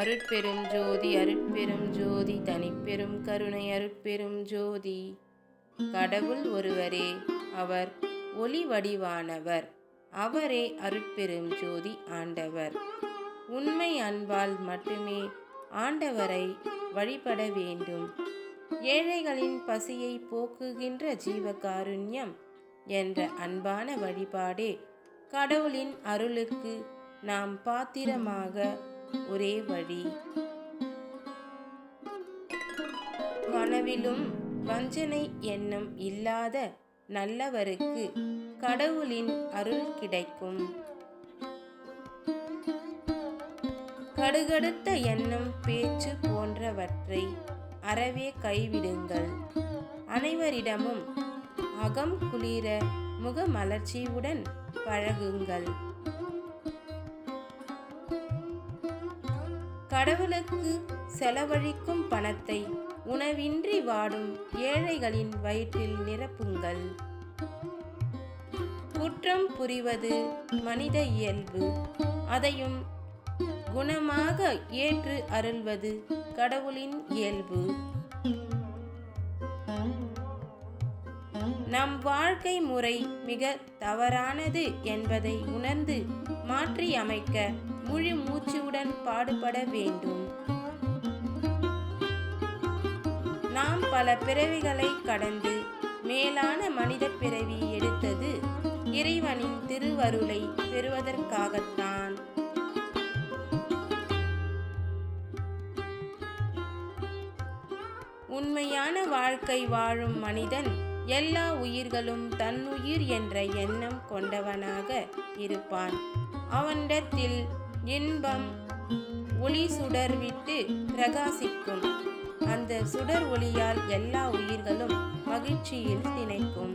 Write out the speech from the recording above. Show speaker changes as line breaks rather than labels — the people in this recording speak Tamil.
அருட்பெரும் ஜோதி அருட்பெரும் ஜோதி தனிப்பெரும் கருணை அருட்பெரும் ஜோதி. கடவுள் ஒருவரே, அவர் ஒளி வடிவானவர், அவரே அருட்பெரும் ஜோதி ஆண்டவர். உண்மை அன்பால் மட்டுமே ஆண்டவரை வழிபட வேண்டும். ஏழைகளின் பசியை போக்குகின்ற ஜீவகாருண்யம் என்ற அன்பான வழிபாடே கடவுளின் அருளுக்கு நாம் பாத்திரமாக ஒரே வழி. கனவிலும் வஞ்சனை எண்ணம் இல்லாத நல்லவருக்கு கடவுளின் அருள் கிடைக்கும். கடுகடுத்த எண்ணம் பேச்சு போன்றவற்றை அறவே கைவிடுங்கள். அனைவரிடமும் அகம் குளிர முகமலர்ச்சியுடன் பழகுங்கள். கடவுளுக்கு செலவழிக்கும் பணத்தை உணவின்றி வாடும் ஏழைகளின் வயிற்றில் நிரப்புங்கள். குற்றம் புரிவது மனித இயல்பு, அதையும் குணமாக ஏற்று அருள்வது கடவுளின் இயல்பு. நம் வாழ்க்கை முறை மிக தவறானது என்பதை உணர்ந்து மாற்றி அமைக்க முழு மூச்சுடன் பாடுபட வேண்டும். நாம் பல பிறவிகளை கடந்து மேலான மனித பிறவி எடுத்தது இறைவனின் திருவருளை பெறுவதற்காகத்தான். உண்மையான வாழ்க்கை வாழும் மனிதன் எல்லா உயிர்களும் தன்னுயிர் என்ற எண்ணம் கொண்டவனாக இருப்பான். அவனிடத்தில் இன்பம் ஒளி சுடர் விட்டு பிரகாசிக்கும். அந்த சுடர் ஒளியால் எல்லா உயிர்களும் மகிழ்ச்சியில் திளைக்கும்.